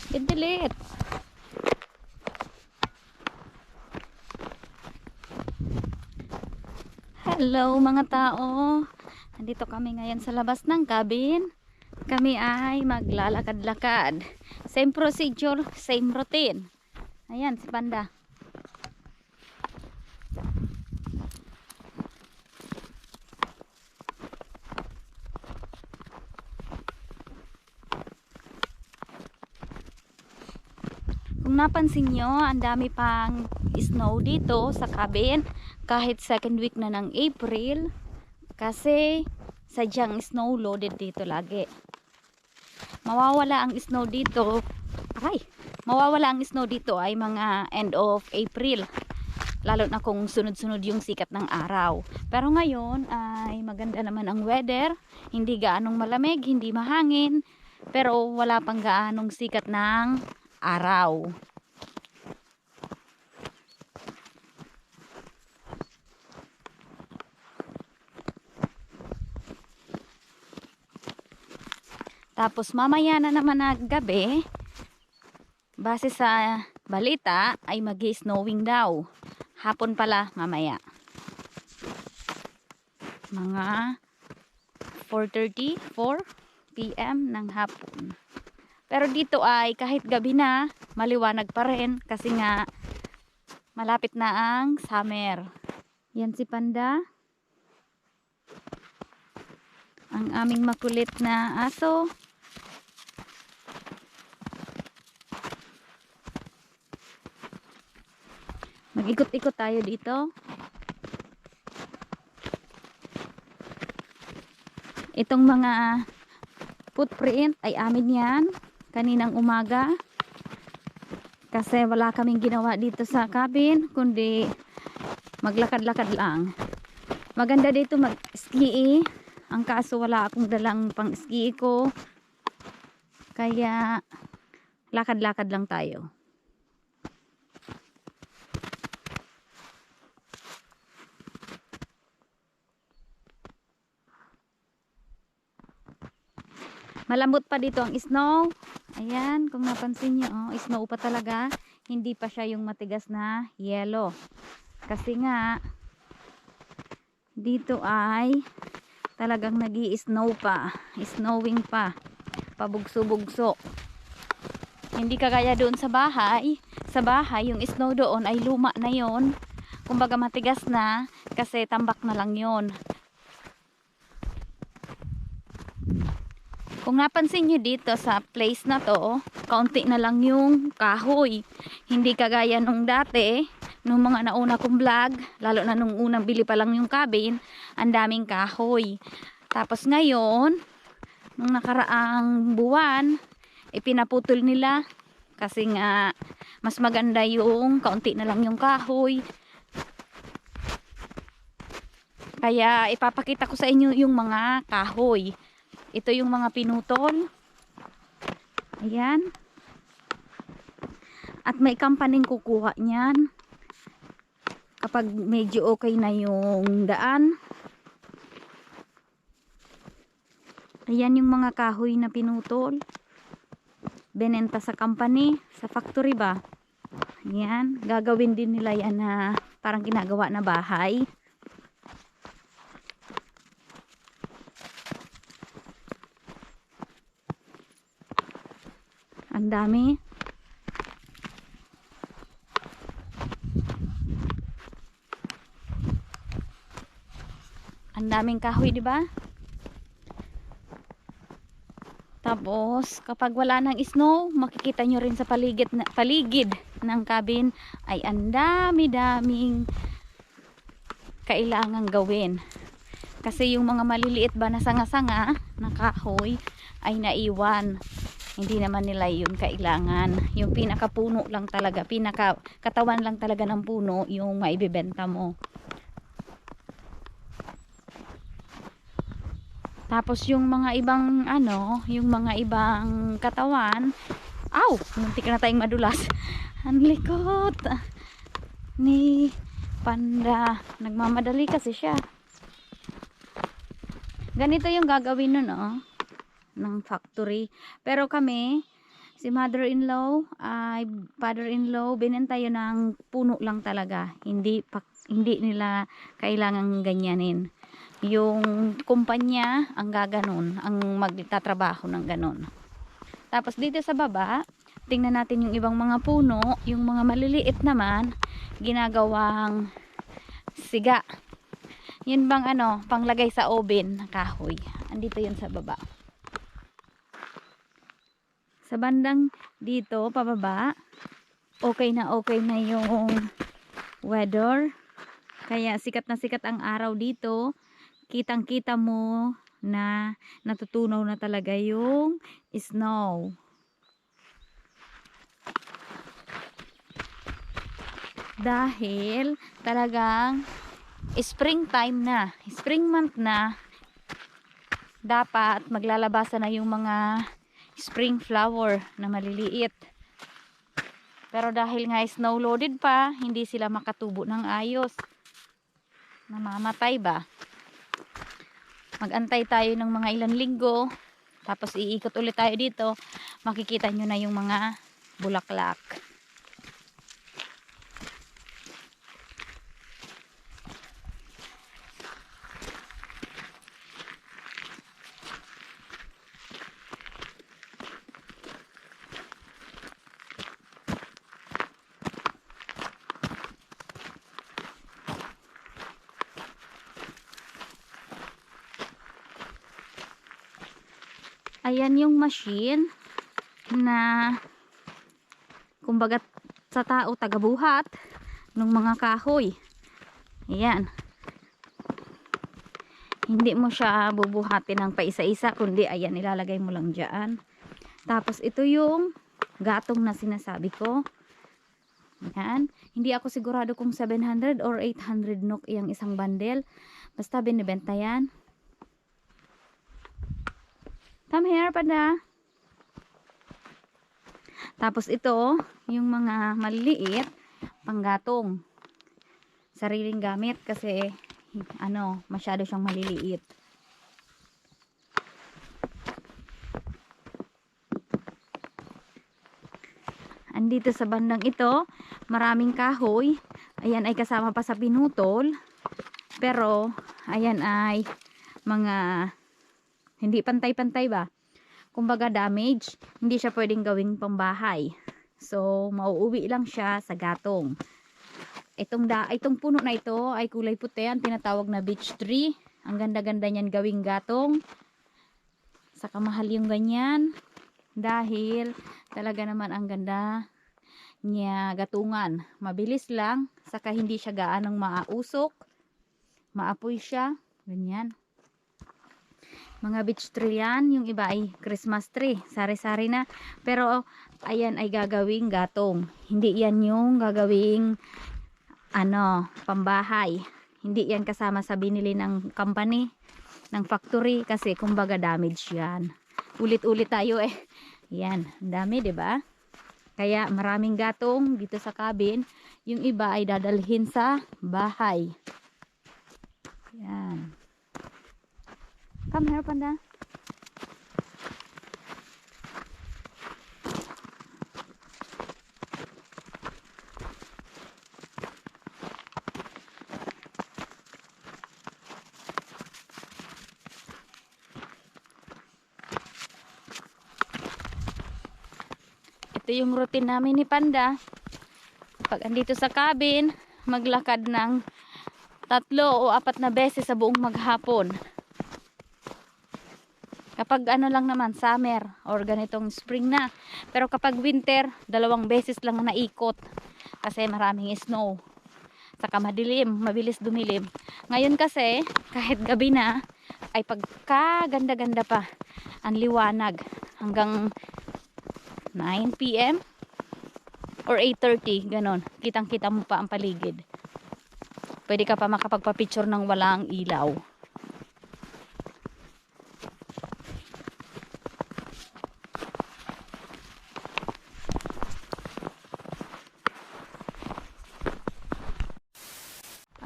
I-delete. Hello mga tao. Nandito kami ngayon sa labas ng cabin. Kami ay maglalakad-lakad. Same procedure, same routine. Ayan si Panda. Kung napansin nyo, ang dami pang snow dito sa cabin. Kahit second week na ng April. Kasi sadyang snow loaded dito lagi. Mawawala ang snow dito. Mawawala ang snow dito ay mga end of April. Lalo na kung sunod-sunod yung sikat ng araw. Pero ngayon ay maganda naman ang weather. Hindi gaanong malamig, hindi mahangin. Pero wala pang gaanong sikat ng araw. Tapos mamaya na naman na gabi, base sa balita ay mag-snowing daw. Hapon pala mamaya. Mga 4:30, 4 PM ng hapon. Pero dito ay kahit gabi na, maliwanag pa rin kasi nga malapit na ang summer. Yan si Panda. Ang aming makulit na aso. Mag-ikot-ikot tayo dito. Itong mga footprint ay amin yan. Kaninang umaga. Kasi wala kaming ginawa dito sa cabin. Kundi maglakad-lakad lang. Maganda dito mag-ski. Ang kaso wala akong dalang pang-ski ko. Kaya lakad-lakad lang tayo. Malambot pa dito ang snow. Ayan, kung napansin nyo, oh, snow pa talaga. Hindi pa siya yung matigas na yellow. Kasi nga, dito ay talagang nag-i-snow pa. Snowing pa. Pabugso-bugso. Hindi kagaya doon sa bahay. Sa bahay, yung snow doon ay luma na yon. Kumbaga matigas na kasi tambak na lang yon. Kung napansin nyo dito sa place na to, kaunti na lang yung kahoy. Hindi kagaya nung dati, nung mga nauna kong vlog, lalo na nung unang bili pa lang yung cabin, ang daming kahoy. Tapos ngayon, nung nakaraang buwan, ipinaputol nila kasi nga mas maganda yung kaunti na lang yung kahoy. Kaya ipapakita ko sa inyo yung mga kahoy. Ito yung mga pinutol. Ayan. At may kampaning kukuha niyan. Kapag medyo okay na yung daan. Ayan yung mga kahoy na pinutol. Benenta sa company, sa factory ba? Ayan. Gagawin din nila yan na parang ginagawa na bahay. Ang dami. Ang daming kahoy, di ba? Tapos, kapag wala nang snow, makikita nyo rin sa paligid ng cabin ay ang dami-daming kailangang gawin. Kasi yung mga maliliit ba na sanga-sanga na kahoy ay naiwan. Hindi naman nila yun kailangan. Yung pinakapuno lang talaga, pinakatawan lang talaga ng puno yung maibibenta mo. Tapos yung mga ibang yung mga ibang katawan, muntik na tayong madulas. Ang likot ni Panda. Nagmamadali kasi siya. Ganito yung gagawin nun, ng factory. Pero kami, Si mother-in-law ay father-in-law, binenta yun ng puno lang talaga. Hindi nila kailangang ganyanin. Yung kumpanya ang gaganon, ang magtatrabaho ng ganon. Tapos dito sa baba, tingnan natin yung ibang mga puno. Yung mga maliliit naman, ginagawang siga. Yun bang ano, panglagay sa oven na kahoy. Andito yun sa baba. Sa bandang dito, pababa, okay na yung weather. Kaya sikat na sikat ang araw dito. Kitang-kita mo na natutunaw na talaga yung snow. Dahil talagang springtime na, spring month na, dapat maglalabasan na yung mga spring flower na maliliit. Pero dahil nga snow loaded pa, hindi sila makatubo ng ayos. Namamatay ba? Magantay tayo ng mga ilang linggo, tapos iikot ulit tayo dito, makikita nyo na yung mga bulaklak. Ayan yung machine na kumbaga sa tao tagabuhat ng mga kahoy. Ayan. Hindi mo siya bubuhatin ng paisa-isa, kundi ayan, ilalagay mo lang dyan. Tapos ito yung gatong na sinasabi ko. Ayan. Hindi ako sigurado kung 700 or 800 NOK yung isang bundle. Basta binibenta yan. Come here, pada. Tapos ito, yung mga maliliit, panggatong. Sariling gamit kasi ano, masyado siyang maliliit. Andito sa bandang ito, maraming kahoy. Ayan ay kasama pa sa pinutol. Pero ayan ay mga hindi pantay-pantay ba? Kumbaga damage, hindi siya pwedeng gawing pambahay. So, mauuwi lang siya sa gatong. Itong puno na ito ay kulay puti, ang tinatawag na beech tree. Ang ganda-ganda niyan gawing gatong. Saka mahal yung ganyan. Dahil talaga naman ang ganda niya gatungan. Mabilis lang, saka hindi siya gaanong maausok. Maapoy siya. Ganyan. Mga beech tree yan, yung iba ay Christmas tree, sari-sari na. Pero ayan ay gagawing gatong. Hindi yan yung gagawing ano, pambahay. Hindi yan kasama sa binili ng company, ng factory, kasi kumbaga damage yan. Ulit-ulit tayo eh. Yan, dami 'di ba? Kaya maraming gatong dito sa cabin, yung iba ay dadalhin sa bahay. Yan. Come here, panda. Ito yung routine namin ni Panda. Pag andito sa cabin, maglakad ng 3 o 4 na beses sa buong maghapon. Kapag ano lang naman, summer or ganitong spring na. Pero kapag winter, 2 beses lang na naikot. Kasi maraming snow. Saka madilim, mabilis dumilim. Ngayon kasi, kahit gabi na, ay pagkaganda-ganda pa ang liwanag. Hanggang 9 PM or 8:30, ganon. Kitang-kita mo pa ang paligid. Pwede ka pa makapagpa-picture ng walang ilaw.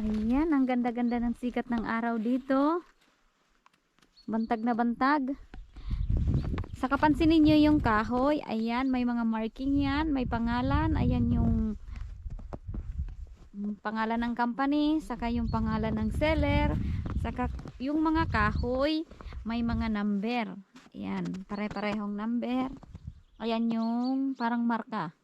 Ayan, ang ganda-ganda ng sikat ng araw dito. Bantag na bantag. Sa nakapansin ninyo yung kahoy, ayan, may mga marking yan, may pangalan, ayan yung pangalan ng company, saka yung pangalan ng seller, saka yung mga kahoy, may mga number. Ayan, pare-parehong number. Ayan yung parang marka.